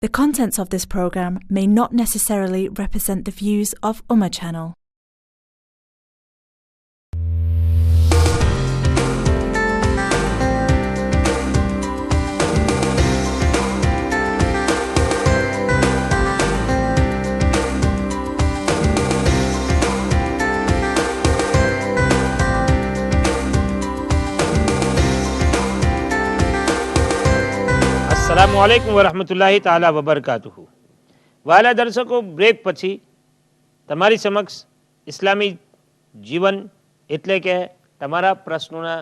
The contents of this program may not necessarily represent the views of Ummah Channel. अस्सलामुअलैकुम वरहमतुल्लाहि ताला वबरकातुहु। वाला दर्शको, બ્રેક પછી તમારી સમક્ષ ઇસ્લામી જીવન એટલે કે તમારા પ્રશ્નોના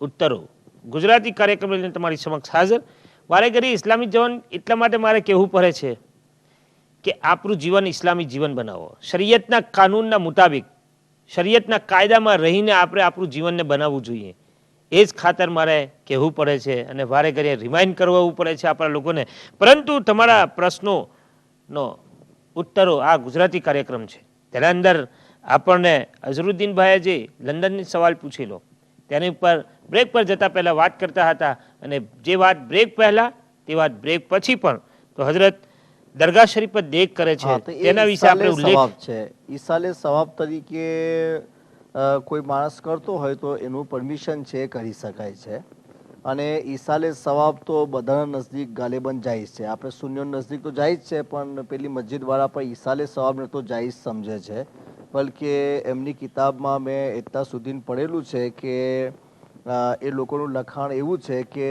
ઉત્તરો ગુજરાતી કાર્યક્રમ લઈને તમારી સમક્ષ હાજર. વારે ઘડી ઇસ્લામી જીવન એટલા માટે મારે કહેવું પડે છે કે આપણું જીવન ઇસ્લામી જીવન બનાવો, શરીયતના કાનૂનના મુતાબિક, શરીયતના કાયદામાં રહીને આપણે આપણું જીવનને બનાવવું જોઈએ. એ જ ખાતર મારે કહેવું પડે છે અને વારે ઘડીએ રિમાઇન્ડ કરવું પડે છે આપણા લોકોને. પરંતુ તમારા પ્રશ્નોનો ઉત્તરો આ ગુજરાતી કાર્યક્રમ છે. તેના અંદર આપણને અઝરુદ્દીનભાઈએ જે લંડનની સવાલ પૂછી લો તેની ઉપર બ્રેક પર જતાં પહેલાં વાત કરતા હતા, અને જે વાત બ્રેક પહેલાં તે વાત બ્રેક પછી પણ તો હજરત દરગાહ શરીફ પર દેખ કરે છે તેના વિશે આપણે ઉલ્લેખ છે. ઈસાલે સવાબ તરીકે કોઈ માણસ કરતો હોય તો એનું પરમિશન છે, કરી શકાય છે. અને ઈસાલે સવાબ તો બધાના નજદીક ગાલેબન જાયઝ છે. આપણે સુન્નીઓ નજદીક તો જાયઝ છે, પણ પેલી મસ્જિદવાળા પણ ઈસાલે સવાબને તો જાયઝ સમજે છે. બલકે એમની કિતાબમાં મેં એટલા સુધી પડેલું છે કે એ લોકોનું લખાણ એવું છે કે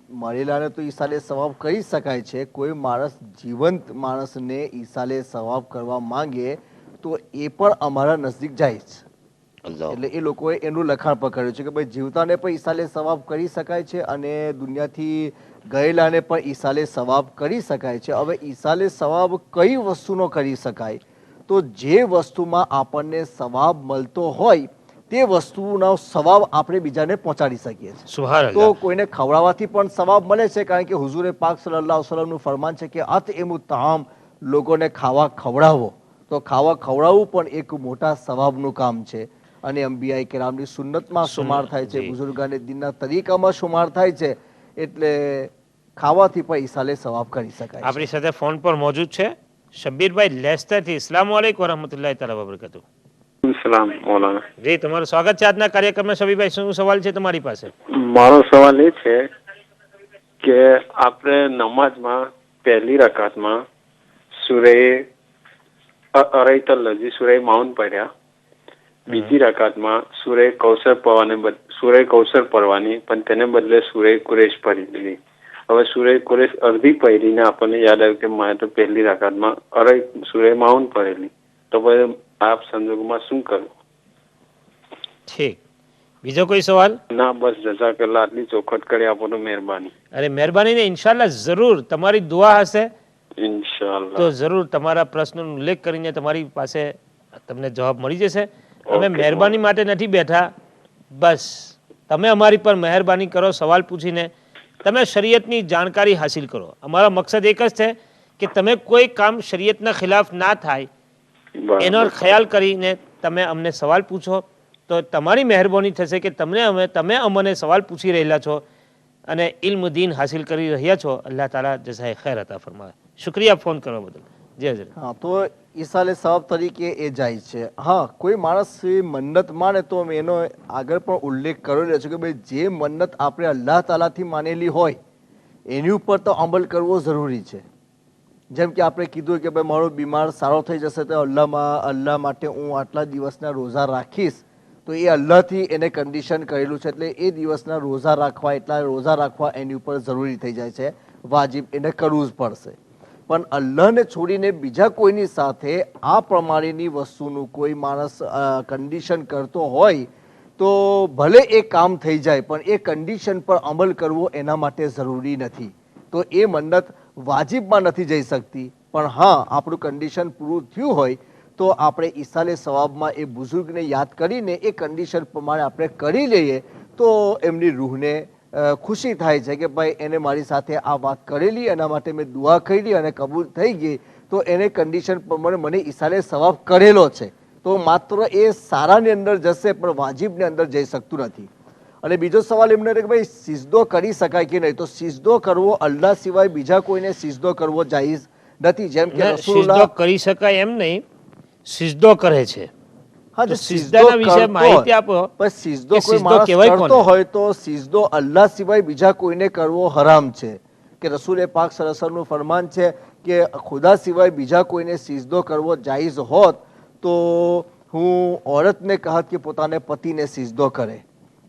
મરેલાને તો ઈસાલે સવાબ કરી શકાય છે. કોઈ માણસ જીવંત માણસને ઈસાલે સવાબ કરવા માંગે તો એ પણ અમારા નજદીક જાય છે. એટલે એ લોકોએ એનું લખાણ પકડ્યું છે કે ભાઈ જીવતાને પણ ઈસાલે સવાબ કરી શકાય છે અને દુનિયાથી ગયેલાને પણ ઈસાલે સવાબ કરી શકાય છે. હવે ઈસાલે સવાબ કઈ વસ્તુનો કરી શકાય? તો જે વસ્તુમાં આપણને સવાબ મળતો હોય તે વસ્તુનો સવાબ આપણે બીજાને પહોંચાડી શકીએ છીએ. તો કોઈને ખવડાવવાથી પણ સવાબ મળે છે, કારણ કે હુઝુરે પાક સલ્લલ્લાહુ અલૈહિ વસલ્લમનું ફરમાન છે કે અતઇમુ તામ, લોકોને ખાવા ખવડાવો. તો ખાવા ખવડાવવું પણ એક મોટા સવાબનું કામ છે અને અંબિયાએ કિરામની સુન્નતમાં શુમાર થાય છે, બુઝુર્ગાને દીનના તરીકામાં શુમાર થાય છે. એટલે ખાવાથી પણ ઈસાલે સવાબ કરી શકાય. આપણી સાથે ફોન પર મોજૂદ છે શબ્બીરભાઈ લેસ્ટરથી. અસ્સલામુ અલૈકુમ વરહમતુલ્લાહિ તઆલા વબરકાતુહુ. સલામ મૌલાના. જી, તમારું સ્વાગત છે આજના કાર્યક્રમમાં. શબીરભાઈ, શું સવાલ છે તમારી પાસે? મારો સવાલ એ છે કે આપણે નમાઝમાં પહેલી રકાતમાં સૂરે અરૈતલ લજી સૂરે માઉન પડ્યા, બીજી રકાતમાં સૂરે કૌસર પડવાની, પણ તેને બદલે સૂરે કુરેશ પડી દીધી. હવે સૂરે કુરેશ અડધી પડીને આપણને યાદ આવ્યું કે મારે તો પહેલી રકાતમાં સૂરે માઉન પડેલી, તો પછી આપ સંજોગોમાં શું કરવું? ઠીક, બીજો કોઈ સવાલ? ના, બસ જઝાકલ્લાહ, આટલી ચોખવટ કરી આપો તો મહેરબાની. અરે મહેરબાની ને, ઇન્શાલ્લાહ જરૂર. તમારી દુઆ હશે ઇન્શાલ્લાહ તો જરૂર તમારા પ્રશ્નનો ઉલ્લેખ કરીને તમારી પાસે તમને જવાબ મળી જશે. અમે મહેરબાની માટે નથી બેઠા, બસ તમે અમારી પર મહેરબાની કરો. સવાલ પૂછીને તમે શરીયતની જાણકારી હાસિલ કરો. અમારો મકસદ એક જ છે કે તમે કોઈ કામ શરીયતના ખિલાફ ના થાય એનો ખ્યાલ કરીને તમે અમને સવાલ પૂછો, તો તમારી મહેરબાની થશે કે તમે અમને સવાલ પૂછી રહેલા છો અને ઇલ્મ દીન હાસિલ કરી રહ્યા છો. અલ્લાહ તાલા જઝાએ ખૈર અતા ફરમાવે. શુક્રિયા ફોન કરવા બદલ. જી હજરત. હા, તો ઈસાલે સવાબ તરીકે એ જાય છે. હા, કોઈ માણસ મન્નત માને તો એનો આગળ પણ ઉલ્લેખ કરેલો છે કે ભાઈ જે મન્નત આપણે અલ્લાહ તાલાથી માનેલી હોય એની ઉપર તો અમલ કરવો જરૂરી છે. જેમ કે આપણે કીધું કે ભાઈ મારો બીમાર સારો થઈ જશે તો અલ્લાહ માટે હું આટલા દિવસના રોઝા રાખીશ, તો એ અલ્લાહથી એને કન્ડિશન કરેલું છે. એટલે એ દિવસના રોઝા રાખવા, એટલા રોઝા રાખવા એની ઉપર જરૂરી થઈ જાય છે, વાજિબ એને કરવું જ પડશે. પણ અલ્લાહને છોડીને બીજા કોઈની સાથે આ પ્રમાણેની વસ્તુનું કોઈ માણસ કન્ડિશન કરતો હોય તો ભલે એ કામ થઈ જાય, પણ એ કન્ડિશન પર અમલ કરવો એના માટે જરૂરી નથી. તો એ મન્નત વાજિબમાં નથી જઈ શકતી. પણ હા, આપણું કન્ડિશન પૂરું થયું હોય તો આપણે ઈસાલે સવાબમાં એ બુઝુર્ગને યાદ કરીને એ કન્ડિશન પ્રમાણે આપણે કરી લઈએ તો એમની રૂહને ખુશી થાય છે કે ભાઈ એને મારી સાથે આ વાત કરેલી, એના માટે મેં દુઆ કરી અને કબૂલ થઈ ગઈ, તો એને કન્ડિશન પ્રમાણે મને ઈસાલે સવાબ કરેલો છે. તો માત્ર એ સારાની અંદર જશે પણ વાજિબની અંદર જઈ શકતું નથી. અને બીજો સવાલ એમને કે ભાઈ સિજદો કરી શકાય કે નહીં, તો સિજદો કરવો અલ્લાહ સિવાય બીજા કોઈને સિજદો કરવો જાયઝ નથી. જેમ કે સિજદો કરી શકાય એમ નહીં, સિજદો કરે છે. હા, તો જો સિજદાના વિશે માહિતી આપો. પણ સિજદો કે કોઈ સિજદો માણસ કહેવાય કરતો કોને? હોય તો સિજદો અલ્લાહ સિવાય બીજા કોઈને કરવો હરામ છે. કે રસૂલ પાક સલ્લલ્લાહુ અલૈહિ વસલ્લમનું ફરમાન છે કે ખુદા સિવાય બીજા કોઈને સિજદો કરવો જાયઝ હોત તો હું औरतને કહત કે પોતાને પતિને સિજદો કરે.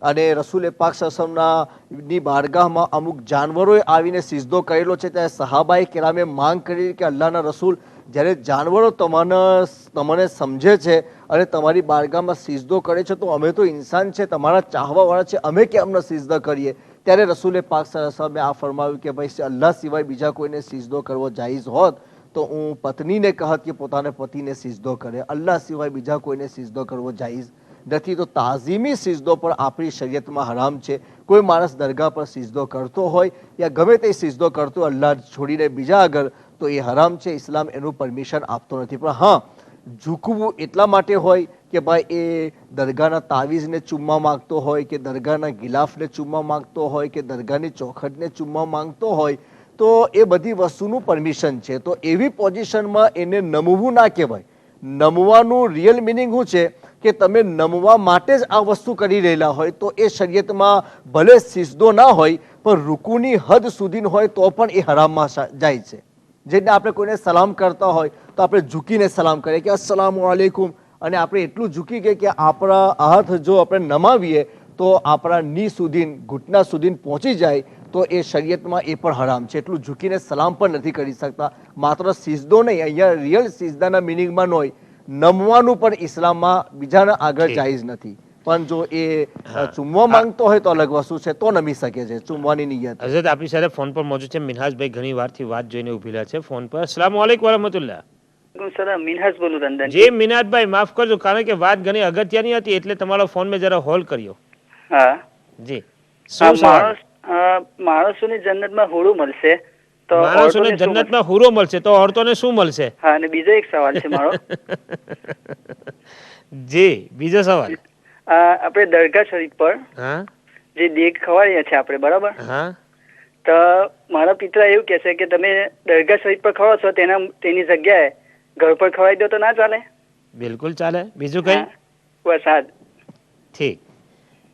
અને રસૂલ પાક સલ્લલ્લાહુ અલૈહિ વસલ્લમની બારગાહમાં અમુક જાનવરોએ આવીને સિજદો કરેલો છે. ત્યારે સહાબાએ કિરામે માંગ કરી કે અલ્લાહના રસૂલ, જ્યારે જાનવરો તમને સમજે છે અને તમારી બારગાહમાં સિજદો કરે છે તો અમે તો ઇન્સાન છે, તમારા ચાહવાવાળા છે, અમે કેમ ન સિજદો કરીએ? ત્યારે રસૂલ પાક સલ્લલ્લાહુ અલૈહિ વસલ્લમે આ ફરમાવ્યું કે ભાઈ અલ્લાહ સિવાય બીજા કોઈને સિજદો કરવો જાયઝ હોત તો હું પત્નીને કહત કે પોતાને પતિને સિજદો કરે. અલ્લાહ સિવાય બીજા કોઈને સિજદો કરવો જાયઝ નથી. તો તાઝીમી સિજદો પણ આપણી શરીયતમાં હરામ છે. કોઈ માણસ દરગાહ પર સિજદો કરતો હોય યા ગમે તે સિજદો કરતો અલ્લાહ છોડીને બીજા આગળ, તો એ હરામ છે. ઇસ્લામ એનું પરમિશન આપતો નથી. પણ હા, ઝૂકવું એટલા માટે હોય કે ભાઈ એ દરગાહના તાવીઝને ચૂમવા માંગતો હોય કે દરગાહના ગિલાફને ચૂમવા માંગતો હોય કે દરગાહની ચોખટને ચૂમવા માંગતો હોય, તો એ બધી વસ્તુનું પરમિશન છે. તો એવી પોઝિશનમાં એને નમવું ના કહેવાય. નમવાનું રિયલ મિનિંગ શું છે કે તમે નમવા માટે જ આ વસ્તુ કરી રહેલા હોય તો એ શરીયતમાં ભલે સિજદો ના હોય પણ રૂકુની હદ સુધી હોય તો પણ એ હરામમાં જાય છે. જેને આપણે કોઈને સલામ કરતા હોય તો આપણે ઝૂકીને સલામ કરીએ કે અસ્સલામુ અલૈકુમ, અને આપણે એટલું ઝૂકી ગਏ કે આપણા હાથ જો આપણે નમાવીએ તો આપણા ની સુધી, ઘૂંટણા સુધી પહોંચી જાય તો એ શરીયતમાં એ પણ હરામ છે. એટલું ઝૂકીને સલામ પણ નથી કરી શકતા. માત્ર સિજદો નહીં, અહીંયા રિયલ સિજદાના મિનિંગમાં હોય, નમવાનું પણ ઇસ્લામમાં બીજાના આગળ જાયઝ નથી. પણ જો એ ચૂમવા માંગતો હોય તો અલગ વસ્તુ છે, તો નમી શકે છે ચૂમવાની નિયત. હઝરત આપણી સાથે ફોન પર મોજૂદ છે મિનહાજભાઈ, ઘણી વારથી વાત જોઈને ઉભી રહ્યા છે ફોન પર. અસ્સલામુ અલૈકુમ વરહમતુલ્લાહ. મિનહાજ બોલું રંદન. જી મિનહાજભાઈ, માફ કરજો કારણ કે વાત ઘણી અગત્યની હતી એટલે તમારો ફોન મેં જરા હોલ્ડ કર્યો. હા જી, શું સવાલ? માણસોને જન્નતમાં હોળું મળશે તો માણસોને જન્નતમાં હુરો મળશે તો ઓરતોને શું મળશે? હા, અને બીજો એક સવાલ છે મારો. જી, બીજો સવાલ. આપણે દરગાહ શરીફ પર હા જે દેગ ખવાડીએ છે આપણે, બરાબર? હા, તો મારા પિતા એવું કહે છે કે તમે દરગાહ શરીફ પર ખવાડો છો તેની જગ્યાએ ઘર પર ખવાડી દો તો ના ચાલે? બિલકુલ ચાલે. બીજું કઈ? બસ આ જ. ઠીક,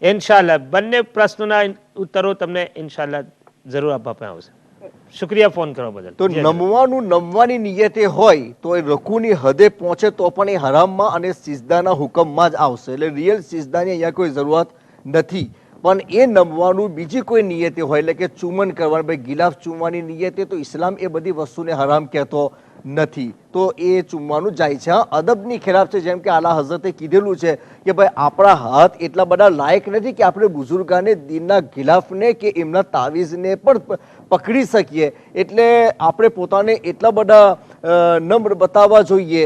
ઇન્શાલ્લાહ બંને પ્રશ્નોના ઉત્તરો તમને ઇન્શાલ્લાહ જરૂર આપવામાં આવશે. શુક્રિયા ફોન કરવા બદલ. તો નમવાની નિયતે હોય તો એ રકુની હદે પહોંચે તો પણ એ હરામમાં અને સિજદાના હુકમમાં જ આવશે. એટલે રિયલ સિજદાની અહીંયા કોઈ જરૂરત નથી. પણ એ નમવાનું બીજી કોઈ નિયતે હોય, એટલે કે ચુમન કરવાનું, ભાઈ ગિલાફ ચૂમવાની નિયતે, તો ઇસ્લામ એ બધી વસ્તુને હરામ કહેતો નથી. તો એ ચૂમવાનું જાય છે. હા, અદબની ખિલાફ છે. જેમ કે આલા હઝરતે કીધેલું છે કે ભાઈ આપણા હાથ એટલા બધા લાયક નથી કે આપણે બુઝુર્ગાને દીનના ગિલાફને કે એમના તાવીઝને પણ પકડી શકીએ. એટલે આપણે પોતાને એટલા બધા નમ્ર બતાવવા જોઈએ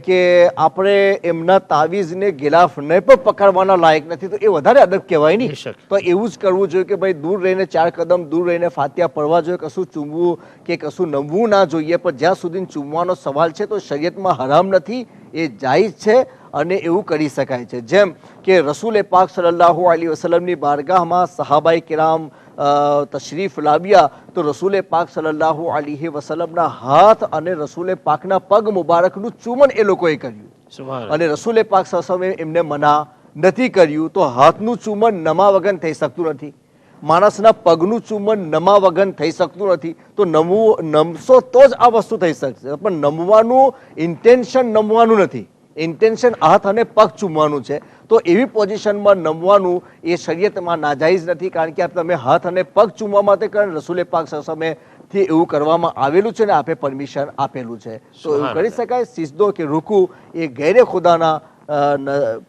કે આપણે એમના તાવીઝને ગિલાફને પણ પકડવાના લાયક નથી. તો એ વધારે અદબ કહેવાય નહીં. તો એવું જ કરવું જોઈએ કે ભાઈ દૂર રહીને 4 કદમ દૂર રહીને ફાતિહા પડવા જોઈએ. કશું ચૂમવું કે કશું નમવું ના જોઈએ. પણ જ્યાં સુધી ચૂમવાનો સવાલ છે તો શરીયતમાં હરામ નથી, એ જાયઝ છે અને એવું કરી શકાય છે. જેમ કે રસૂલ પાક સલ્લલ્લાહુ અલૈહિ વસલ્લમની બારગાહમાં સહાબાઈ કિરામ તશરીફ લાવ્યા તો રસૂલ પાક સલ્લલ્લાહુ અલૈહિ વસલ્લમના હાથ અને રસૂલ પાકના પગ મુબારકનું ચુમન એ લોકોએ કર્યું. અને રસૂલ પાક સલ્લલ્લાહુ અલૈહિ વસલ્લમે એમને મના નથી કર્યું. તો હાથનું ચુમન નમા વગર થઈ શકતું નથી, માણસના પગનું ચુમન નમા વગર થઈ શકતું નથી. તો નમશો તો જ આ વસ્તુ થઈ શકશે. પણ નમવાનું ઇન્ટેન્શન નમવાનું નથી, ઇન્ટેન્શન હાથ અને પગ ચૂમવાનું છે. તો એવી પોઝિશનમાં નમવાનું એ શરીયતમાં નાજાયઝ નથી. કારણ કે તમે હાથ અને પગ ચૂમવા માટે કારણ રસૂલ પાક સમયથી એવું કરવામાં આવેલું છે ને આપે પરમિશન આપેલું છે. તો એવું કરી શકાય. સિજદો કે રૂકુ એ ગૈરે ખુદાના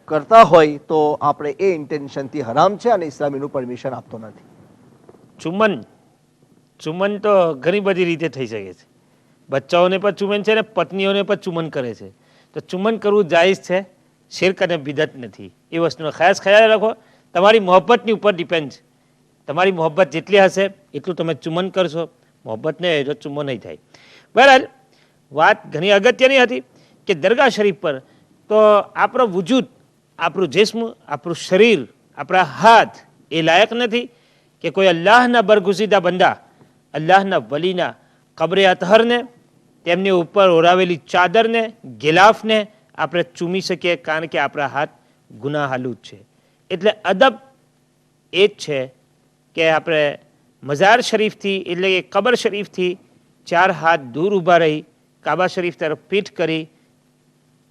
કરતા હોય તો આપણે એ ઇન્ટેન્શનથી હરામ છે અને ઇસ્લામ એનું પરમિશન આપતો નથી. ચુમન તો ઘણી બધી રીતે થઈ શકે છે. બચ્ચાઓને પણ ચુમન છે ને પત્નીઓને પણ ચુમન કરે છે. તો ચુમન કરવું જાયઝ છે, શિર્ક અને બિદત નથી. એ વસ્તુનો ખાસ ખ્યાલ રાખો. તમારી મોહબ્બતની ઉપર ડિપેન્ડ છે. તમારી મોહબ્બત જેટલી હશે એટલું તમે ચુમન કરશો. મોહબ્બત નહીં હોય તો ચુમ્મો નહીં થાય. બરાબર, વાત ઘણી અગત્યની હતી કે દરગાહ શરીફ પર તો આપણો વજૂદ, આપણું જિસ્મ, આપણું શરીર, આપણા હાથ એ લાયક નથી કે કોઈ અલ્લાહના બરગુઝીદા બંદા, અલ્લાહના વલીના કબરે અતહરને, તેમની ઉપર ઓરાવેલી ચાદરને, ગિલાફને આપણે ચૂમી શકીએ, કારણ કે આપણા હાથ ગુનાહાલુદ છે. એટલે અદબ એ જ છે કે આપણે મઝાર શરીફથી એટલે કે કબર શરીફથી 4 હાથ દૂર ઊભા રહી, કાબા શરીફ તરફ પીઠ કરી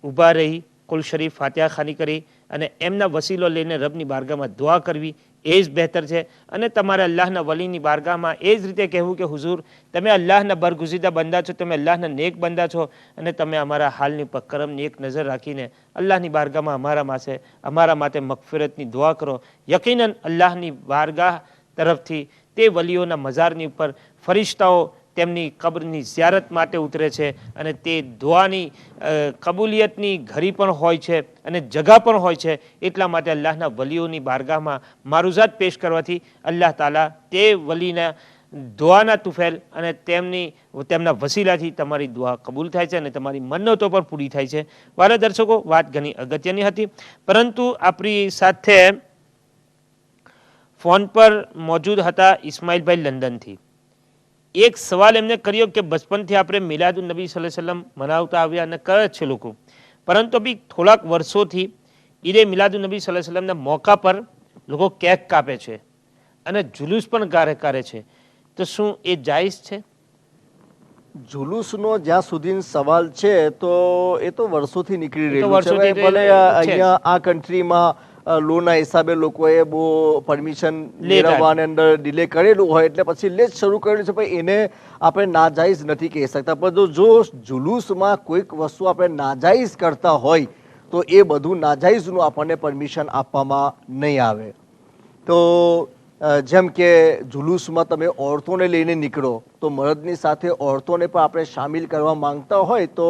ઊભા રહી, કુલ શરીફ ફાતિહા ખાની કરી અને એમના વસીલો લઈને રબની બારગાહમાં દુઆ કરવી, એ જ બહેતર છે. અને તમારે અલ્લાહના વલીની બારગાહમાં એ જ રીતે કહેવું કે હુઝુર, તમે અલ્લાહના બરગુઝીદા બંદા છો, તમે અલ્લાહના નેક બંદા છો અને તમે અમારા હાલની પર કરમની એક નજર રાખીને અલ્લાહની બારગાહમાં અમારા માટે મગફિરતની દુઆ કરો. યકીનન અલ્લાહની બારગાહ તરફથી તે વલીઓના મઝારની ઉપર ફરિશ્તાઓ તેમની કબરની ઝિયારત માટે ઉતરે છે અને તે દુઆની કબૂલિયતની ઘડી પણ હોય છે અને જગા પણ હોય છે. એટલા માટે અલ્લાહના વલીઓની બારગાહમાં મારુઝાત પેશ કરવાથી અલ્લાહ તાલા તે વલીના દુઆના તુફેલ અને તેમના વસીલાથી તમારી દુઆ કબૂલ થાય છે અને તમારી મન્નતો પર પૂરી થાય છે. વાલા દર્શકો, વાત ઘણી અગત્યની હતી, પરંતુ આપણી સાથે ફોન પર મોજૂદ હતા ઇસ્માઇલભાઈ લંડનથી. એક સવાલ એમને કર્યો કે બચપનથી આપણે મિલાદુન નબી સલ્લલ્લાહુ અલૈહિ વસલ્લમ મનાવતા આવ્યા અને કરે છે લોકો, પરંતુ બી થોડાક વર્ષોથી ઈદે મિલાદુન નબી સલ્લલ્લાહુ અલૈહિ વસલ્લમના મોકા પર લોકો કેક કાપે છે અને જુલુસ પણ કાઢે છે. તો શું એ જાયઝ છે? જુલુસનો જ્યાં સુધી સવાલ છે તો એ તો વર્ષોથી નીકળી એ તો રહ્યું છે. વર્ષોથી ભલે છે. અહીંયા આ કન્ટ્રીમાં લોના હિસાબે લોકોએ બહુ પરમિશન મેળવવાને અંદર ડિલે કરેલું હોય એટલે પછી લેજ શરૂ કરેલું છે, પણ એને આપણે નાજાયઝ નથી કહી શકતા. પણ જો જુલુસમાં કોઈક વસ્તુ આપણે નાજાયઝ કરતા હોય તો એ બધું નાજાયઝનું આપણને પરમિશન આપવામાં નહીં આવે. તો જેમ કે જુલુસમાં તમે ઓરતોને લઈને નીકળો તો મર્દની સાથે ઓરતોને પણ આપણે સામેલ કરવા માંગતા હોય તો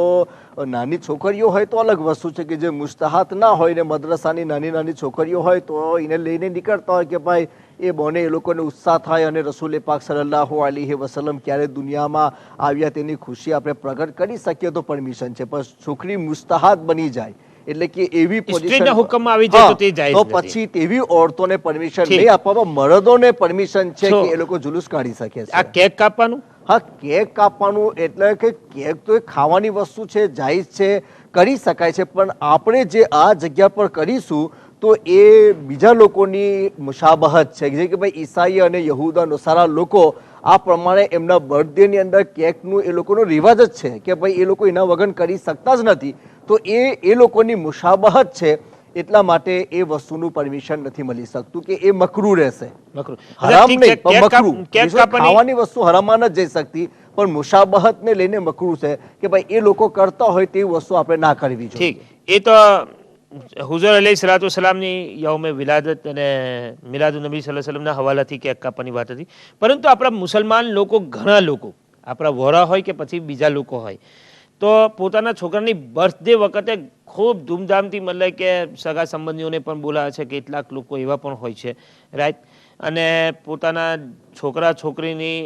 નાની છોકરીઓ હોય તો અલગ વસ્તુ છે કે જે મુસ્તહાત ના હોય ને મદ્રસાની નાની છોકરીઓ હોય તો એને લઈને નીકળતા હોય કે ભાઈ એ બને એ લોકોને ઉત્સાહ થાય અને રસૂલ પાક સલ્લલ્લાહુ અલૈહિ વસલ્લમ ક્યારે દુનિયામાં આવ્યા તેની ખુશી આપણે પ્રગટ કરી શકીએ તો પરમિશન છે. પણ છોકરી મુસ્તહાત બની જાય એટલે કે એવી પોઝિશન હુકમ આવી જાય તો તે જાયઝ તો નથી. પછી તેવી ઓરતોને પરમિશન નહીં આપવામાં મર્દોને પરમિશન છે કે એ લોકો જુલુસ કાઢી શકે છે. આ કેક કાપવાનું, હા, કેક કાપવાનું એટલે કે કેક તો એક ખાવાની વસ્તુ છે, જાયઝ છે, કરી શકાય છે. પણ આપણે જે આ જગ્યા પર કરીશું તો એ બીજા લોકોની મુશાબહત છે, જે કે ભાઈ ઈસાઈ અને યહૂદા નસારા લોકો આ પ્રમાણે એમના બર્થડેની અંદર કેકનું એ લોકોનો રિવાજ જ છે કે ભાઈ એ લોકો એના વગર કરી શકતા જ નથી. તો એ લોકોની મુશાબહત છે, એટલા માટે એ વસ્તુનું પરમિશન નથી મળી શકતું કે એ મકરૂ રહેશે. હરામ નહીં, પણ મકરૂ. ખાવાની વસ્તુ હરામમાં ન જઈ શકતી, પણ મુશાબહતને લઈને મકરૂ છે કે ભાઈ એ લોકો કરતા હોય તેવી વસ્તુ આપણે ના કરવી જોઈએ. ઠીક. એ તો હુઝુર અલૈહિ સલાતુ વસલામની યૌમે વિલાદત અને મિલાદુન નબી સલ્લલ્લાહુ અલૈહિ વસલ્લમના હવાલાથી કેક કાપવાની વાત હતી. પરંતુ આપણા મુસલમાન લોકો, ઘણા લોકો, આપણા વોરા હોય કે પછી બીજા લોકો હોય, તો પોતાના છોકરાની બર્થડે વખતે ખૂબ ધૂમધામથી મતલબ કે સગા સંબંધીઓને પણ બોલાવે છે. કેટલાક લોકો એવા પણ હોય છે, રાઈટ, અને પોતાના છોકરા છોકરીની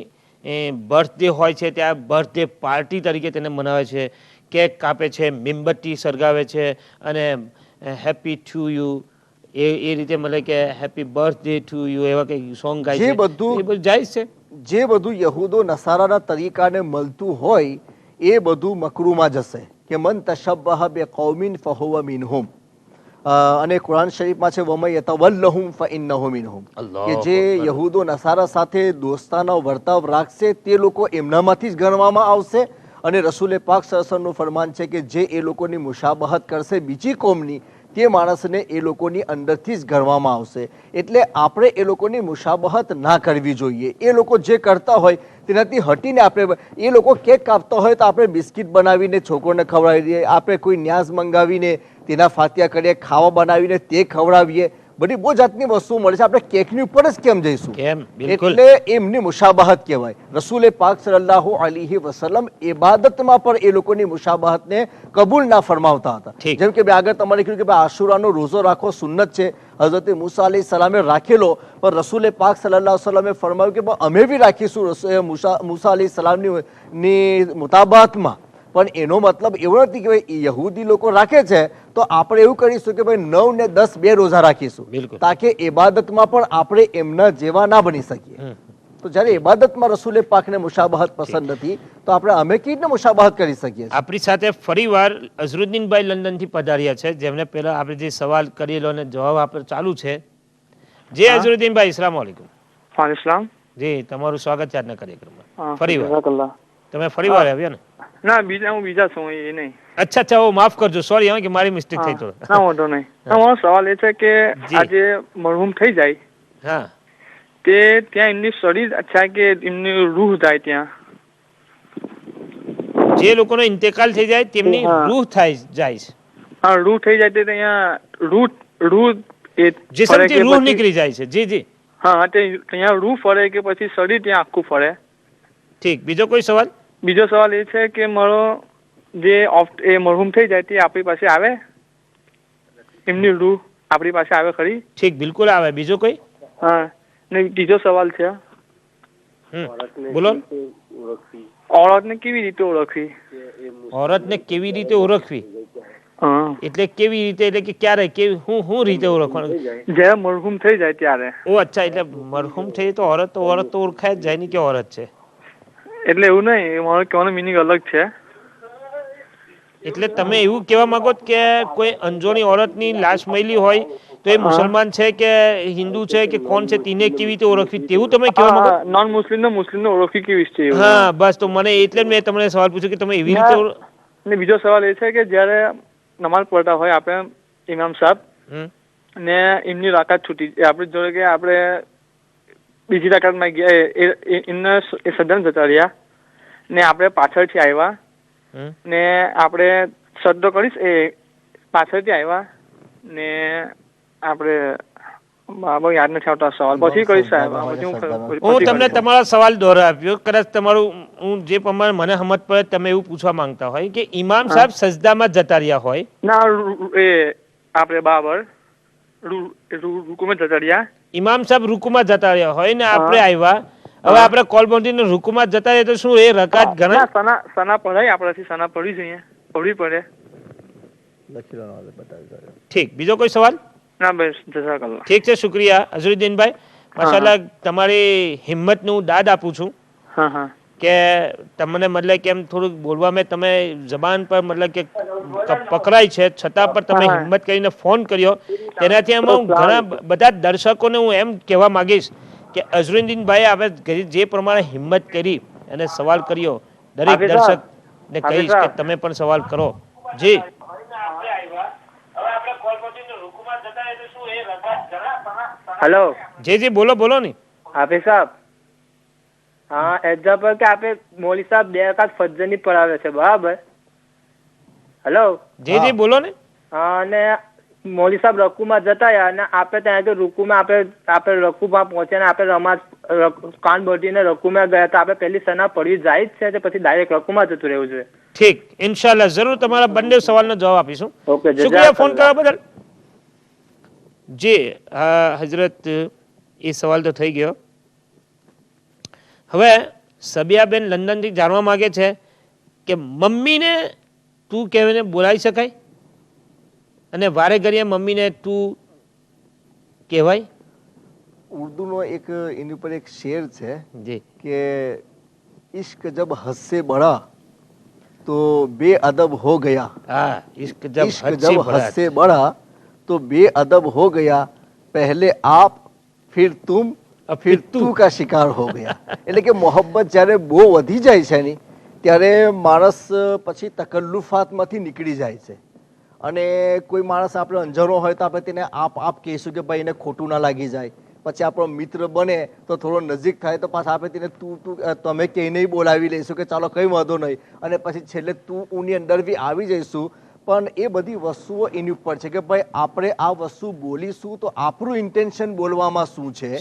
બર્થડે હોય છે ત્યાં બર્થડે પાર્ટી તરીકે તેને મનાવે છે, કેક કાપે છે, મીણબત્તી સળગાવે છે અને હેપી ટુ યુ એ રીતે મતલબ કે હેપી બર્થડે ટુ યુ એવા કંઈ સોંગ ગાય છે. એ બધું જાયઝ છે. જે બધું યહૂદો નસારાના તરીકાને મળતું હોય એ બધું મકરૂમાં જશે કે મન તશબ્બહ બિકૌમિન ફહુવ મિનહુમ. અને કુરાન શરીફમાં છે વમન યતવલ્લહુમ ફઇન્નહુ મિનહુમ, કે જે યહૂદો નસારા સાથે દોસ્તાનો વર્તાવ રાખશે તે લોકો એમનામાંથી જ ગણવામાં આવશે. અને રસૂલે પાક સલ્લલ્લાહુ ફરમાન છે કે જે એ લોકોની મુશાબહત કરશે બીજી કોમની, તે માણસને એ લોકોની અંદરથી જ ગણવામાં આવશે. એટલે આપણે એ લોકોની મુશાબહત ના કરવી જોઈએ. એ લોકો જે કરતા હોય તેનાથી હટીને આપણે, એ લોકો કેક કાપતા હોય તો આપણે બિસ્કિટ બનાવીને છોકરોને ખવડાવી દઈએ, આપણે કોઈ ન્યાઝ મંગાવીને તેના ફાતિયા કરીએ, ખાવા બનાવીને તે ખવડાવીએ, બધી બહુ જાતની વસ્તુ મળે છે. આપણે કેકની ઉપર જ કેમ જઈશું? એટલે એમની મુશાબહત કહેવાય. રસૂલે પાક સલ્લલ્લાહુ અલૈહિ વસલ્લમ ઇબાદતમાં પણ એ લોકોની મુશાબહતને કબૂલ ના ફરમાવતા હતા. જેમ કે આગળ તમારે કહ્યું કે ભાઈ આશુરાનો રોઝો રાખવો સુન્નત છે, હઝરત મૂસા અલૈહિ સલામે રાખેલો, પણ રસૂલે પાક સલ્લલ્લાહુ અલૈહિ વસલ્લમે ફરમાવ્યું કે અમે બી રાખીશું મૂસા અલૈહિ સલામની મુતાબાતમાં. પણ એનો મતલબ એવો નથી કે યહૂદી લોકો રાખે છે તો તો આપણે એવું કરીશું કે ભાઈ 9 ને 10 બે રોજા રાખીશું, બિલકુલ. તાકે ઇબાદતમાં પણ આપણે એમના જેવા ના બની શકીએ. તો જ્યારે ઇબાદતમાં રસૂલે પાકને મુશાબહત પસંદ નથી, તો આપણે અમે કેવી રીતે મુશાબહત કરી શકીએ છીએ? આપણી સાથે ફરીવાર અઝરુદ્દીનભાઈ લંડનથી પધાર્યા છે, જેમને પહેલા આપણે જે સવાલ કરેલો અને જવાબ આપણે ચાલુ છે. જે અઝરુદ્દીનભાઈ, અસ્સલામ વાલેકુમ. વાલેકુમ. જી, તમારું સ્વાગત છે આજના કાર્યક્રમમાં. હા, ફરીવાર જઝાકલ્લાહ. તમે ફરીવાર આવ્યા ને? ના, હું બીજા છું, એ નહીં. અચ્છા અચ્છા, ઓ માફ કરજો, સોરી કે મારી મિસ્ટેક થઈ તો. ના, વાંધો નહીં. મારો સવાલ એ છે કે જી. આજે મરહૂમ થઈ જાય હા, તે ત્યાં એમની શરીર છે કે એમની રૂહ જાય ત્યાં? જે લોકોનો ઇન્તેકાલ થઈ જાય તેમની હા. રૂહ જાય છે. હા, રૂહ થઈ જાય તે ત્યાં રૂહ એ જે ફરે સમજી કે રૂહ પછી- નીકળી જાય છે. જી જી, હા, તે ત્યાં રૂહ ફરે કે પછી શરીર ત્યાં આખું ફરે? ઠીક. બીજો કોઈ સવાલ? બીજો સવાલ એ છે કે મારો જે એ મરહૂમ થઈ જાય તે આપણી પાસે આવે? એમની રૂહ આપણી પાસે આવે ખરી? ઠીક, બિલકુલ આવે. બીજો કોઈ? હા. ને બીજો સવાલ છે, બોલો. औरतને કેવી રીતે ઓળખવી? ઓરતને કેવી રીતે ઓળખવી હા, એટલે કેવી રીતે, એટલે કે ક્યારે, કેવી, હું રીતે ઓળખવાનું? જ્યારે મરહૂમ થઈ જાય ત્યારે. ઓ અચ્છા, એટલે મરહુમ થઈ તો ઓરત તો ઓળખાય જ જાય ને કે ઓરત છે. એટલે એવું નહીં, મારો કહેવાનો મિનિંગ અલગ છે. એટલે તમે એવું કહેવા માંગો છો કે કોઈ અંજોની ઓરતની લાશ મળી હોય તો એ મુસલમાન છે કે હિન્દુ છે કે કોણ છે, તેને કેવી રીતે ઓળખવી, તેવું તમે કહેવા માંગો? નોન મુસ્લિમને ઓળખવી કેવી છે એવું. હા, બસ. તો મને એટલે જ મેં તમને સવાલ પૂછ્યો કે તમે એવી રીતે ને બીજો સવાલ એ છે કે જ્યારે નમાઝ પડતા હોય આપણે ઇમામ સાહેબ ને એમની રાકાત છૂટી, આપણે જોડે કે આપણે બીજી રાકાતમાં ગયા, એમને એ સદન જતા રહ્યા ને આપણે પાછળથી આવ્યા ને આપણે સજ્જો કરીશ એ પાછળથી આવ્યા ને આપણે બહુ યાદ નથી આવતા સવાલ, પછી કરીશ સાહેબ. હું તમને તમારા સવાલ દોહરાવ્યો, કદાચ તમારું હું જે પ્રમાણે મને સમજ પડે તમે એવું પૂછવા માંગતા હોય કે ઇમામ સાહેબ સજદામાં જતા રહ્યા હોય. ના, એ આપણે બાબર રૂકુમાં જતા રહ્યા. ઇમામ સાહેબ રૂકુમાં જતા રહ્યા હોય ને આપણે આવ્યા, હવે આપણે કોલ બોન્ડીને રૂકુમાં જતા રહીએ તો શું એ રકાત ગણાય? સના પઢાય આપણાથી, સના પઢવી જોઈએ, પઢવી પડે. ઠીક. બીજો કોઈ સવાલ? ના, બસ જઝાકલ્લાહ. ઠીક છે, શુક્રિયા અઝરુદ્દીનભાઈ. માશાલ્લાહ, તમારી હિંમતનું હું દાદ આપું છું હા હા કે તમને મતલબ કે એમ થોડુંક બોલવામાં તમે જબાન પર મતલબ કે પકડાય છે, છતાં પણ તમે હિંમત કરીને ફોન કર્યો, તેનાથી હું ઘણા બધા દર્શકોને હું એમ કહેવા માંગીશ કે અઝરુદ્દીનભાઈ આપણે જે પ્રમાણે હિંમત કરી અને સવાલ કર્યો, દરેક દર્શકને કહીશ કે તમે પણ સવાલ કરો. જી, हेलो જી જી, બોલો બોલો ને. हाफिज साहब, हाँ एजा पर કે આપે મૌલી સાહેબ 2 રકાત ફજરની પડાવે છે, બરાબર? હેલો, જી જી, બોલો ને. હા, અને મૌલી સાહેબ રકુમાં જતા રહ્યા અને આપણે ત્યાં તો રૂકુમાં આપણે રકુમાં પહોંચ્યા ને આપણે નમાઝ કાન બોટીને રકુમાં ગયા, તો આપણે પહેલી સના પડી જાય જ છે, પછી ડાયરેક્ટ રકુમાં જતું રહેવું જોઈએ. ઠીક, ઇન્શાલ્લાહ જરૂર તમારા બંને સવાલનો જવાબ આપીશું. ઓકે, શુક્રિયા ફોન કરવા બદલ. જી હજરત, એ સવાલ તો થઈ ગયો. હવે સબિયાબેન લંડનથી જાણવા માંગે છે કે મમ્મીને તું કહેવાને બોલાવી શકાય અને વારે ઘડીએ મમ્મીને તું કહેવાય? ઉર્દુનો એક એની ઉપર એક શેર છે જી, કે ઇશ્ક જબ હદ સે બડા તો બે અદબ હો ગયા. હા, ઇશ્ક इश्क जब हद से बढ़ा तो बेअदब हो गया, पहले आप फिर तुम फिर तू का શિકાર હો ગયા. એટલે કે મોહબ્બત જ્યારે બહુ વધી જાય છે ને ત્યારે માણસ પછી તકલ્લુફાતમાંથી નીકળી જાય છે, અને કોઈ માણસ આપણે અંજારો હોય તો આપણે તેને આપ કહીશું કે ભાઈ એને ખોટું ના લાગી જાય, પછી આપણો મિત્ર બને તો થોડો નજીક થાય તો પાછા આપણે તેને તું તમે કહીને બોલાવી લઈશું કે ચાલો કંઈ વાંધો નહીં, અને પછી છેલ્લે તું ની અંદર બી આવી જઈશું. પણ એ બધી વસ્તુઓ એની ઉપર છે કે ભાઈ આપણે આ વસ્તુ બોલીશું તો આપણું ઇન્ટેન્શન બોલવામાં શું છે,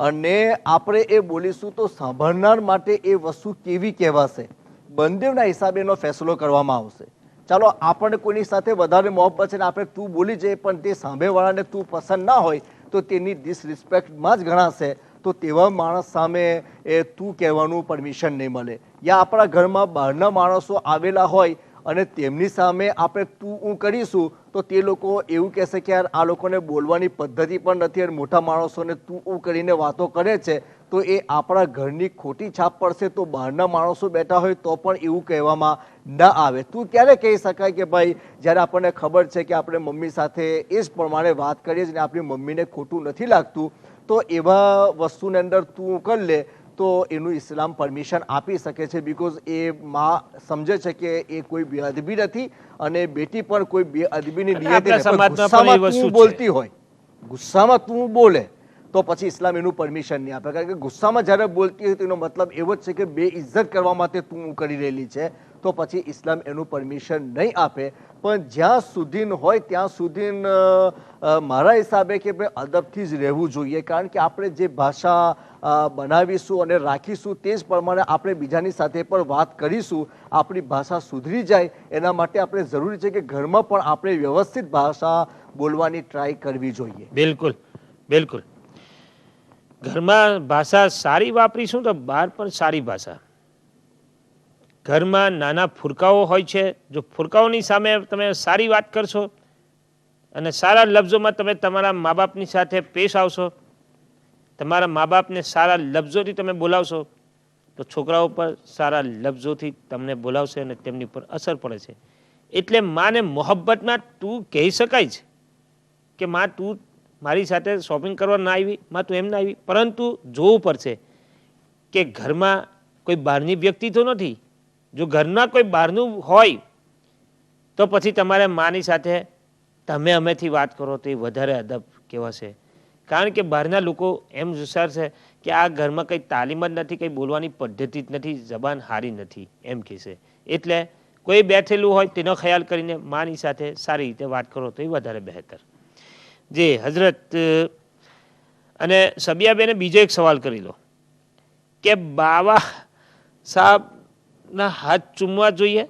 અને આપણે એ બોલીશું તો સાંભળનાર માટે એ વસ્તુ કેવી કહેવાશે, બંનેના હિસાબે એનો ફેસલો કરવામાં આવશે. ચાલો આપણને કોઈની સાથે વધારે મોહબ્બત છે ને આપણે તું બોલી જઈએ, પણ તે સામેવાળાને તું પસંદ ના હોય તો તેની ડિસરિસ્પેક્ટમાં જ ગણાશે. તો તેવા માણસ સામે એ તું કહેવાનું પરમિશન નહીં મળે. યા આપણા ઘરમાં બહારના માણસો આવેલા હોય અને તેમની સામે આપણે તું હું કરીશું તો તો તે લોકો એવું કહેશે કે યાર આ લોકોને બોલવાની પદ્ધતિ પણ નથી અને મોટા માણસોને તું કરીને વાતો કરે છે, તો એ આપણા ઘરની ખોટી છાપ પડશે. તો બહારના માણસો બેઠા હોય તો પણ એવું કહેવામાં ન આવે. તું ક્યારે કહી શકાય કે ભાઈ જ્યારે આપણને ખબર છે કે આપણે મમ્મી સાથે એ જ પ્રમાણે વાત કરીએ છીએ ને આપણી મમ્મીને ખોટું નથી લાગતું, તો એવા વસ્તુની અંદર તું કરી લે તો એનું ઇસ્લામ પરમિશન આપી શકે છે. બિકોઝ એ માં સમજે છે કે એ કોઈ બેઅદબી નથી અને બેટી પણ કોઈ બેઅદબીની નિયતિ નથી. બોલતી હોય, ગુસ્સામાં તું બોલે તો પછી ઇસ્લામ એનું પરમિશન નહીં આપે. કારણ કે ગુસ્સામાં જ્યારે બોલતી હોય તો એનો મતલબ એવો જ છે કે બે ઇજ્જત કરવા માટે તું કરી રહેલી છે, તો પછી ઇસ્લામ એનું પરમિશન નહીં આપે. પણ જ્યાં સુધી હોય ત્યાં સુધી મારા હિસાબે કે ભાઈ અદબથી જ રહેવું જોઈએ. કારણ કે આપણે જે ભાષા બનાવીશું અને રાખીશું તે જ પ્રમાણે આપણે બીજાની સાથે પણ વાત કરીશું. આપણી ભાષા સુધરી જાય એના માટે આપણે જરૂરી છે કે ઘરમાં પણ આપણે વ્યવસ્થિત ભાષા બોલવાની ટ્રાય કરવી જોઈએ. બિલકુલ બિલકુલ. ઘરમાં ભાષા સારી વાપરીશું તો બહાર પણ સારી ભાષા. ઘરમાં નાના ફુરકાઓ હોય છે, જો ફુરકાઓની સામે તમે સારી વાત કરશો અને સારા લફ્ઝોમાં તમે તમારા મા બાપની સાથે પેશ આવશો, તમારા મા બાપને સારા લફ્ઝોથી તમે બોલાવશો તો છોકરાઓ પર સારા લફ્ઝોથી તમને બોલાવશે અને તેમની પર અસર પડે છે. એટલે માને મોહબ્બતમાં તું કહી શકાય છે કે માં તું મારી સાથે શોપિંગ કરવા ના આવી, માં તું એમ ના આવી, પરંતુ જોવું પડશે કે ઘરમાં કોઈ બહારની વ્યક્તિ તો નથી. જો ઘરમાં કોઈ બહારનું હોય તો પછી તમારે માની સાથે તમે અમેથી વાત કરો તો એ વધારે અદબ કહેવાશે. કારણ કે બહારના લોકો એમ વિચારશે કે આ ઘરમાં કંઈ તાલીમ જ નથી, કંઈ બોલવાની પદ્ધતિ જ નથી, જબાન હારી નથી એમ કહેશે. એટલે કોઈ બેઠેલું હોય તેનો ખ્યાલ કરીને માની સાથે સારી રીતે વાત કરો તો એ વધારે બહેતર. જે હજરત અને સબિયાબેને બીજો એક સવાલ કરી લો કે બાવા સાહેબના હાથ ચૂમવા જોઈએ,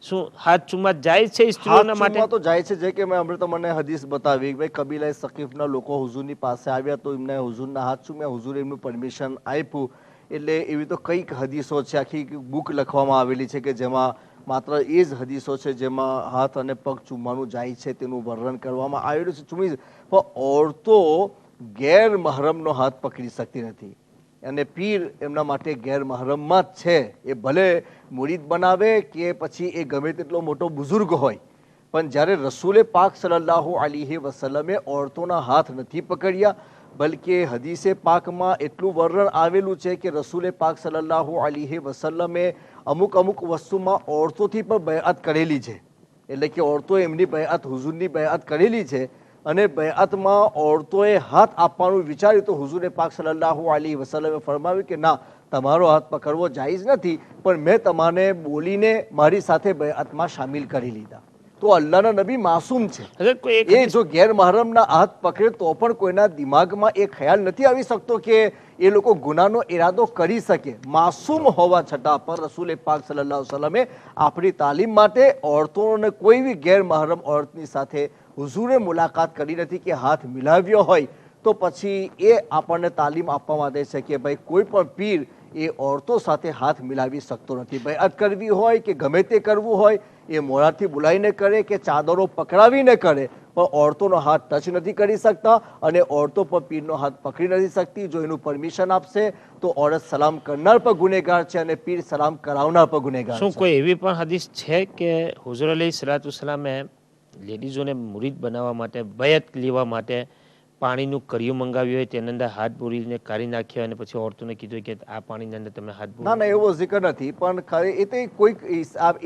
શું હાથ ચૂમવા જાય છે સ્ત્રીઓના માટે? તો જાય છે. જે કે મેં હમણાં તમને હદીસ બતાવી, ભાઈ કબીલા સકીફના લોકો હુઝુરની પાસે આવ્યા તો એમને હુઝુરના હાથ ચૂમ્યા, હુઝુરે એમનું પરમિશન આપ્યું. એટલે એવી તો કઈક હદીસો છે, આખી બુક લખવામાં આવેલી છે કે જેમાં માત્ર એ જ હદીસો છે જેમાં હાથ અને પગ ચૂમવાનું જાય છે તેનું વર્ણન કરવામાં આવેલું છે. ચૂમી પણ ઓરતો ગેરમહરમનો હાથ પકડી શકતી નથી અને પીર એમના માટે ગેરમહરમમાં જ છે. એ ભલે મુરીદ બનાવે કે પછી એ ગમે તેટલો મોટો બુઝુર્ગ હોય, પણ જ્યારે રસૂલે પાક સલ્લલ્લાહુ અલૈહિ વસલ્લમે ઓરતોના હાથ નથી પકડ્યા, બલકે હદીસે પાકમાં એટલું વર્ણન આવેલું છે કે રસૂલે પાક સલ્લલ્લાહુ અલૈહિ વસલ્લમે અમુક વસ્તુમાં ઓરતોથી પણ બૈઅત કરેલી છે. એટલે કે ઓરતો એમની બૈઅત હુઝુરની બૈઅત કરેલી છે અને બૈઅતમાં ઓરતોએ હાથ આપવાનું વિચાર્યું તો હુઝુરે પાક સલ્લલ્લાહુ અલૈહિ વસલ્લમે ફરમાવ્યું કે ના, તમારો હાથ પકડવો જાયઝ નથી, પણ મેં તમારે બોલીને મારી સાથે બૈઅતમાં શામિલ કરી લીધા. તો અલ્લાહના નબી માસૂમ છે. એ જો ગેરમહરમના હાથ પકડે તો પણ કોઈના દિમાગમાં એ ખ્યાલ નથી આવી શકતો કે એ લોકો ગુનાનો ઈરાદો કરી શકે. માસૂમ હોવા છતાં પણ રસૂલે પાક સલ્લલ્લાહુ અલૈહિ વસલ્લમે આપણી તાલીમ માટે ઓરતોને કોઈ બી ગેરમહરમ ઓરતની સાથે હુઝુરે મુલાકાત કરી નથી કે હાથ મિલાવ્યો હોય. તો પછી એ આપણને તાલીમ આપવા માટે છે કે ભાઈ કોઈ પણ પીર એ ઓરતો સાથે હાથ મિલાવી શકતો નથી. બૈઅત કરવી હોય કે ગમે તે કરવું હોય, એ મોઢાથી બોલાવીને કરે કે ચાદરો પકડાવીને કરે, પણ ઓરતોનો હાથ ટચ નથી કરી શકતા અને ઓરતો પર પીરનો હાથ પકડી નથી શકતી. જો એનું પરમિશન આપશે તો ઓરત સલામ કરનાર પર ગુનેગાર છે અને પીર સલામ કરાવનાર પર ગુનેગાર છે. શું કોઈ એવી પણ હદીસ છે કે હુઝુર અલૈહિસ્સલાતુ વસ્સલામે લેડીઝોને મુરીદ બનાવવા માટે, બૈઅત લેવા માટે પાણીનું કરિયું મંગાવ્યું હોય, તેની અંદર હાથ બોરીને કાઢી નાખ્યા અને પછી ઓરતોને કીધું કે આ પાણીની અંદર તમે હાથ બોરો? ના, એવો જિકર નથી. પણ એ તો કોઈક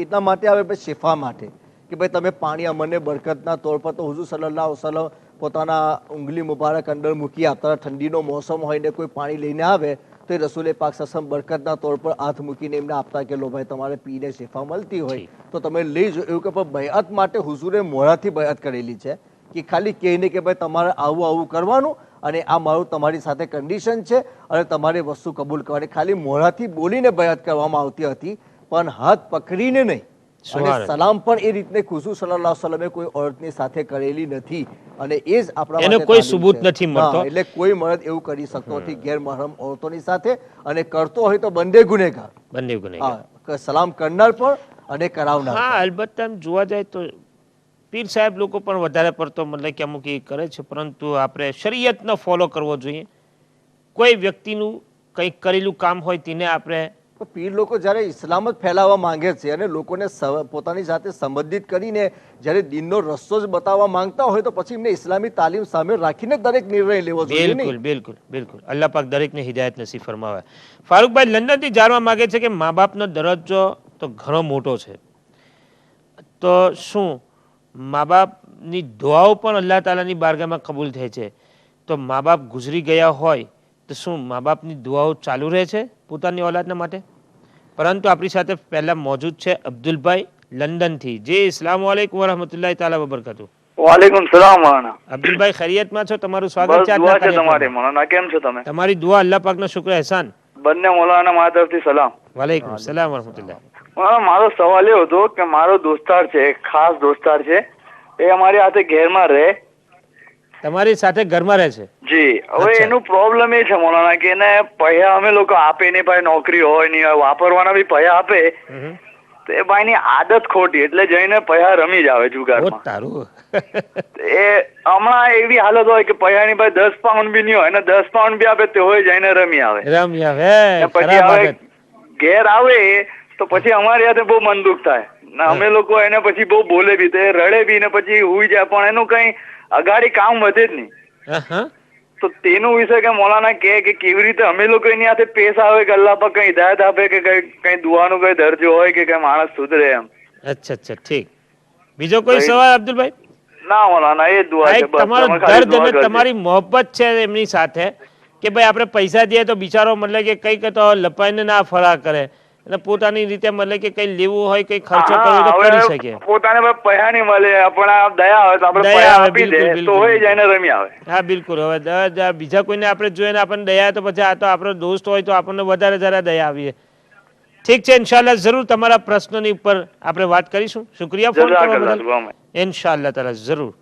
એટલા માટે આવે શિફા માટે કે ભાઈ તમે પાણી અમને બરકતના તौर પર, તો હુઝુર સલ્લલ્લાહુ અલૈહિ વસલ્લમ પોતાના ઉંગલી મુબારક અંદર મૂકી આપતા. ઠંડીનો મોસમ હોય ને કોઈ પાણી લઈને આવે તો એ રસૂલે પાક સસમ બરકતના તौर પર હાથ મૂકીને એમને આપતા કે લો ભાઈ તમારે પીને શિફા મળતી હોય તો તમે લઈ જો. એવું કે પણ બૈઅત માટે હુઝુરે મોઢાથી બૈઅત કરેલી છે કે ખાલી કહીને કે ભાઈ તમારે આવું કરવાનું અને આ મારું તમારી સાથે કન્ડિશન છે અને તમારે વસ્તુ કબૂલ કરવાની, ખાલી મોઢાથી બોલીને બૈઅત કરવામાં આવતી હતી પણ હાથ પકડીને નહીં. અને સલામ પણ એ રીતને હુઝુર સલ્લલ્લાહુ અલૈહિ વસલ્લમે કોઈ ઓરતની સાથે કરેલી નથી અને એ જ આપણા એનો કોઈ સબૂત નથી મળતો. એટલે કોઈ મર્દ એવું કરી શકતો નથી ગેરમહરમ ઓરતોની સાથે, અને કરતો હોય તો બંને ગુનેગાર. બંને ગુનેગાર. સલામ કરનાર પણ અને કરાવનાર. હા, અલબત્ત જોવા જાય તો પીર સાહેબ લોકો પણ વધારે પડતો મતલબ કે અમુક એ કરે છે, પરંતુ આપણે શરીયતનો ફોલો કરવો જોઈએ. કોઈ વ્યક્તિનું કંઈક કરેલું કામ હોય તેને આપણે પીર લોકો જ્યારે ઇસ્લામ જ ફેલાવવા માંગે છે અને લોકોને પોતાની સાથે સંબંધિત કરીને જ્યારે દીનનો રસ્તો જ બતાવવા માંગતા હોય તો પછી એમને ઇસ્લામી તાલીમ સામે રાખીને દરેક નિર્ણય લેવો જોઈએ. બિલકુલ બિલકુલ બિલકુલ. અલ્લાહ પાક દરેકને હિદાયત નસીબ ફરમાવે. ફારૂકભાઈ લંડનથી જાણવા માંગે છે કે મા બાપનો દરજ્જો તો ઘણો મોટો છે, તો શું મા બાપની દુઆઓ પણ અલ્લાહ તાલાની બારગાહમાં કબૂલ થાય છે? તો મા બાપ ગુજરી ગયા હોય તો શું મા બાપની દુઆઓ ચાલુ રહે છે પોતાની ઓલાદના માટે? પરંતુ આપણી સાથે પહેલા મોજૂદ છે અબ્દુલભાઈ લંડનથી. જી અસ્સલામુ અલૈકુમ વરહમતુલ્લાહિ તાલા વબરકાતુ. વાલેકુમ સલામ મૌલાના. અબ્દુલભાઈ ખૈરિયતમાં છો? તમારું સ્વાગત છે. દુઆ છે તમારી મૌલાના. કેમ છો તમે? તમારી દુઆ અલ્લાહ પાકનો શુક્ર અહેસાન. બંને મૌલાના મારા તરફથી સલામ. વાલેકુમ સલામ વરહમતુલ્લાહ. મારો સવાલ એ હતો કે મારો દોસ્તાર છે, ખાસ દોસ્તાર છે, એ અમારી સાથે ઘેરમાં રહે. તમારી સાથે ઘરમાં રહે છે? જી. હવે એનું પ્રોબ્લેમ એ છે મૌલાના કે એને પૈસા અમે લોકો આપે નહીં, ભાઈ નોકરી હોય નહીં હોય, વાપરવાના બી પૈસા આપે તો એ ભાઈની આદત ખોટી, એટલે જઈને પૈસા રમી જ આવે જુગારમાં. તારું એ હમણાં એવી હાલત હોય કે પૈસાની ભાઈ 10 પાઉન્ડ બી નહીં હોય અને 10 પાઉન્ડ બી આપે તો હોય જઈને રમી આવે. પછી હવે ઘેર આવે તો પછી અમારી સાથે બહુ મન દુઃખ થાય ને અમે લોકો એને પછી બહુ બોલે બી, તો એ રડે બી ને પછી હુઈ જાય, પણ એનું કઈ અગાડી કામ વધે જ નહીં. તો તેનું વિષય કે મૌલાના કે કેવી રીતે અમે લોકો એની હાથે પેશ આવે કે અલ્લાહ પર કઈ હિદાયત આપે કે કઈ દુઆનો કઈ દરજ્જો હોય કે કઈ માણસ સુધરે એમ. અચ્છા અચ્છા, ઠીક. બીજો કોઈ સવાલ અબ્દુલભાઈ? ના મૌલાના, એ દુઆ છે બસ. તમારો દર્દ અને તમારી મોહબ્બત છે એમની સાથે કે ભાઈ આપણે પૈસા દઈએ તો બિચારો મતલબ કે કઈક તો લપાઈને ના ફરા કરે અને પોતાની રીતે મતલબ કે કઈ લેવું હોય, કઈ ખર્ચો કરવો તો કરી શકે. પોતાને પૈસા નહીં મળે, આપણા દયા આવે તો આપણે પૈસા આપી દે તો હોય જઈને રમી આવે. હા બિલકુલ. હવે બીજા કોઈને આપણે જોઈએ ને આપણને દયા તો પછી આ તો આપણો દોસ્ત હોય તો આપણને વધારે જરા દયા આવીએ. ઠીક છે, ઇન્શાલ્લાહ જરૂર તમારા પ્રશ્નની ઉપર આપણે વાત કરીશું. શુક્રિયા ફોન કરવા બદલ. ઇન્શાલ્લાહ તાલા જરૂર.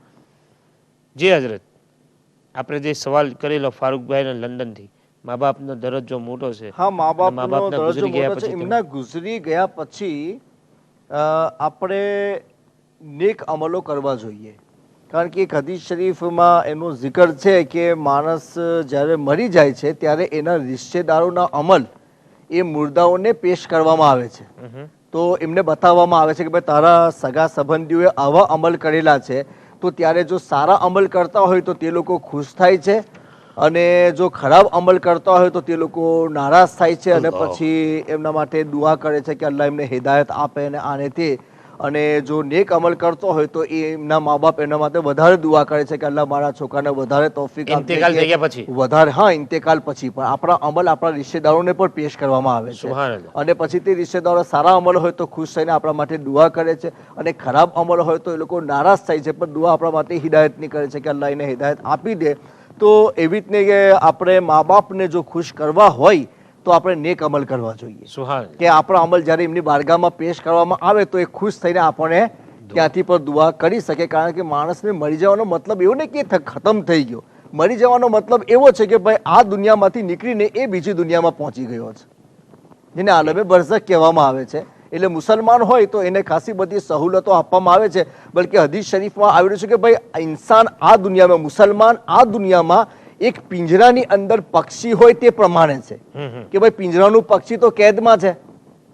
જી હજરત, આપણે જે સવાલ કરેલો ફારૂકભાઈ લંડનથી, મા બાપનો દરજ્જો મોટો છે. હા, મા બાપનો દરજ્જો મોટો છે. એમના ગુજરી ગયા પછી આપણે નેક અમલો કરવા જોઈએ, કારણ કે એક હદીસ શરીફમાં એનો જિકર છે કે માણસ જ્યારે મરી જાય છે ત્યારે એના રિશ્તેદારોના અમલ એ મુર્દાઓને પેશ કરવામાં આવે છે. તો એમને બતાવવામાં આવે છે કે ભાઈ તારા સગા સંબંધીઓએ આવા અમલ કરેલા છે, તો ત્યારે જો સારા અમલ કરતા હોય તો તે લોકો ખુશ થાય છે અને જો ખરાબ અમલ કરતા હોય તો તે લોકો નારાજ થાય છે અને પછી એમના માટે દુઆ કરે છે કે અલ્લાહ એમને હિદાયત આપે અને આને તે. અને જો નેક અમલ કરતો હોય તો એમના મા બાપ એના માટે વધારે દુઆ કરે છે કે અલ્લાહ મારા છોકરાને વધારે તૌફીક આપે. ઇન્તેકાલ થઈ ગયા પછી વધારે, હા, ઇન્તેકાલ પછી પણ આપણા અમલ આપણા રિશ્તેદારોને પણ પેશ કરવામાં આવે છે અને પછી તે રિશ્તેદારો સારા અમલ હોય તો ખુશ થઈને આપણા માટે દુઆ કરે છે અને ખરાબ અમલ હોય તો એ લોકો નારાજ થાય છે પણ દુઆ આપણા માટે હિદાયતની કરે છે કે અલ્લાહ એને હિદાયત આપી દે. તો એવી રીતને કે આપણે મા બાપને જો ખુશ કરવા હોય તો આપણે નેક અમલ કરવા જોઈએ કે આપણો અમલ જ્યારે એમની બારગાહમાં પેશ કરવામાં આવે તો એ ખુશ થઈને આપણને ત્યાંથી પણ દુઆ કરી શકે. કારણ કે માણસને મરી જવાનો મતલબ એવો નહીં કે ખતમ થઈ ગયો. મરી જવાનો મતલબ એવો છે કે ભાઈ આ દુનિયામાંથી નીકળીને એ બીજી દુનિયામાં પહોંચી ગયો છે, જેને આલમે બરઝખ કહેવામાં આવે છે. એટલે મુસલમાન હોય તો એને ખાસી બધી સહુલતો આપવામાં આવે છે. બલકે હદીસ શરીફમાં આવ્યું છે કે ભાઈ ઇન્સાન આ દુનિયામાં, મુસલમાન આ દુનિયામાં એક પિંજરાની અંદર પક્ષી હોય તે પ્રમાણે છે કે ભાઈ પિંજરાનું પક્ષી તો કેદમાં છે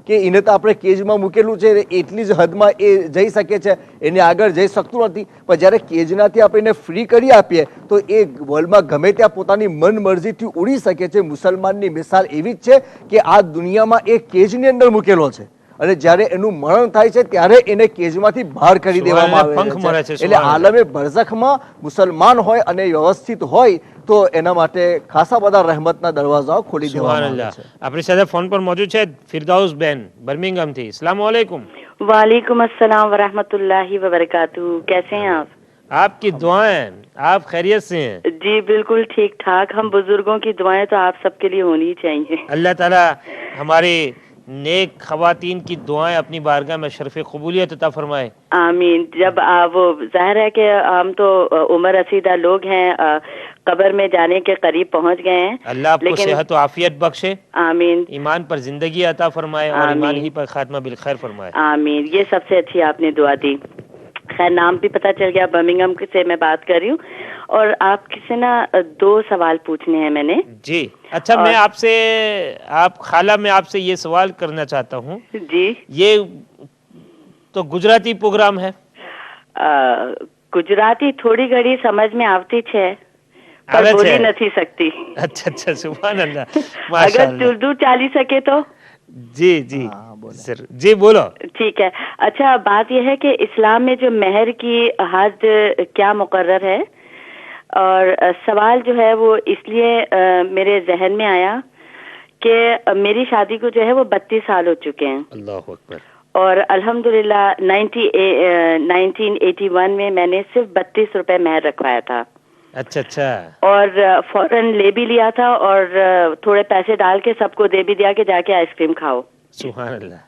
કે એને તો આપણે કેજમાં મૂકેલું છે, એટલી જ હદમાં એ જઈ શકે છે, એને આગળ જઈ શકતું નથી. પણ જ્યારે કેજનાથી આપણે એને ફ્રી કરી આપીએ તો એ વર્લ્ડમાં ગમે ત્યાં પોતાની મન મરજીથી ઉડી શકે છે. મુસલમાનની મિસાલ એવી જ છે કે આ દુનિયામાં એ કેજની અંદર મૂકેલો છે અને જ્યારે એનું મરણ થાય છે ત્યારે એને કેજમાંથી બહાર કરી દેવામાં આવે છે. એટલે આલમે બરઝખમાં મુસલમાન હોય અને વ્યવસ્થિત હોય તો એના માટે ખાસા બધા રહેમતના દરવાજાઓ ખોલી દેવામાં આવે છે. આપણી સાથે ફોન પર મોજૂદ છે ફિરદાઉસ બેન બર્મિંગહામ થી. अस्सलाम वालेकुम. वालेकुम अस्सलाम वरहमतुल्लाहि वबरकातुहू. कैसे हैं आप? आपकी दुआएं, आप खैरियत से हैं? जी बिल्कुल ठीक ठाक. हम बुजुर्गों की दुआएं तो आप सबके लिए होनी चाहिए. अल्लाह ताला हमारी नेक खवातीन की दुआएं अपनी बारगाह में शर्फ कबूलियत अता फरमाए. आमीन. जब वो जाहिर है कि हम तो उम्र रसीदा लोग हैं, कब्र में जाने के करीब पहुंच गए हैं. अल्लाह आपको सेहत और आफियत बख्शे. आमीन. ईमान पर जिंदगी अता फरमाए और ईमान ही पर खात्मा बिल खैर फरमाए. आमीन. ये सबसे अच्छी आपने दुआ दी. खैर नाम भी पता चल गया, बर्मिंघम से मैं बात कर रही हूँ। और आपसे से ना 2 सवाल पूछने हैं मैंने। जी अच्छा, मैं आपसे, आप खाला, मैं आपसे ये सवाल करना चाहता हूँ जी। ये तो गुजराती प्रोग्राम है? गुजराती थोड़ी घड़ी समझ में आवती है पर बोली नहीं सकती। अच्छा अच्छा, सुभान अल्लाह, अगर माशाअल्लाह। उर्दू चाली सके तो। जी जी सर, जी बोलो। ठीक है। अच्छा, बात यह है कि इस्लाम में जो मेहर की हद क्या मुकर्रर है, और सवाल जो है वो इसलिए मेरे जहन में आया कि मेरी शादी को जो है वो 32 साल हो चुके हैं। अल्लाह अकबर। और अल्हम्दुलिल्लाह 1981 में मैंने सिर्फ 32 रुपए मेहर रखवाया था। अच्छा अच्छा। और फौरन ले भी लिया था और थोड़े पैसे डाल के सबको दे भी दिया कि जाके आइसक्रीम खाओ। सुभान अल्लाह।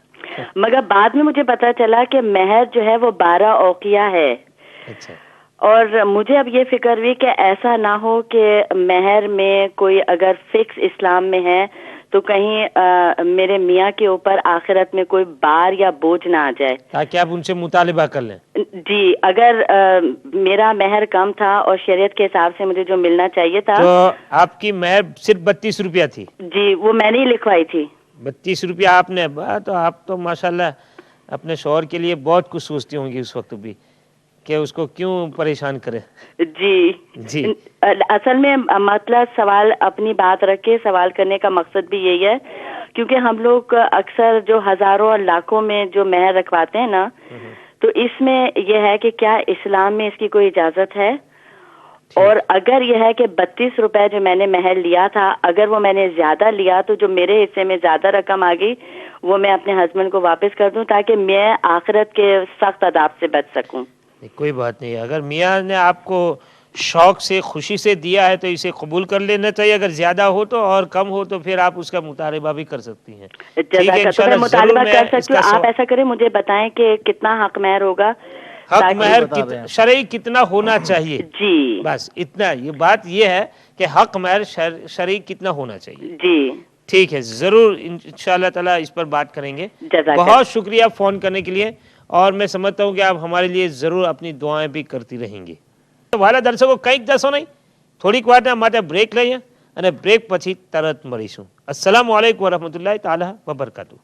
मगर बाद में मुझे पता चला कि मेहर जो है वो 12 औकिया है। अच्छा। और मुझे अब ये फिक्र हुई कि ऐसा ना हो कि मेहर में कोई अगर फिक्स इस्लाम में है तो कहीं मेरे मियाँ के ऊपर आखिरत में कोई बार या बोझ ना आ जाए, ताकि आप उनसे मुतालिबा कर लें। जी। अगर मेरा मेहर कम था और शरीयत के हिसाब से मुझे जो मिलना चाहिए था, तो आपकी मेहर सिर्फ 32 रुपया थी? जी, वो मैंने ही लिखवाई थी। 32 रुपया आपने? तो आप तो माशाल्लाह अपने शौहर के लिए बहुत कुछ सोचती होंगी उस वक्त भी, कि उसको क्यों परेशान करे। जी जी। असल में मतलब सवाल अपनी बात रख के सवाल करने का मकसद भी यही है, क्योंकि हम लोग अक्सर जो हजारों और लाखों में जो मेहर रखवाते हैं ना, तो इसमें यह है कि क्या इस्लाम में इसकी कोई इजाजत है, और अगर यह है कि 32 रुपए जो मैंने मेहर लिया था, अगर वो मैंने ज्यादा लिया तो जो मेरे हिस्से में ज्यादा रकम आ गई वो मैं अपने हस्बैंड को वापस कर दूं, ताकि मैं आखिरत के सख्त अदाब से बच सकूं। कोई बात नहीं, अगर मियाँ ने आपको शौक से खुशी से दिया है तो इसे कबूल कर लेना चाहिए। अगर ज्यादा हो तो, और कम हो तो फिर आप उसका मुतालिबा भी कर सकती हैं। ठीक है, तो मैं मुतालिबा कर सकती हूँ। आप ऐसा करें, मुझे बताएं कि कितना हक मेहर होगा, हक मेहर शरई कितना होना चाहिए। जी बस इतना, ये बात ये है कि हक मेहर शरई कितना होना चाहिए। जी ठीक है, जरूर इंशाअल्लाह ताला इस पर बात करेंगे। बहुत शुक्रिया फोन करने के लिए, और मैं समझता हूँ कि आप हमारे लिए जरूर अपनी दुआएं भी करती रहेंगी। તો વાલા દર્શકો, કંઈક જશો નહીં, થોડીક વારના માટે બ્રેક લઈએ અને બ્રેક પછી તરત મળીશું। અસ્સલામુ અલૈકુમ વરહમતુલ્લાહિ તાલા વબરકાતુહુ।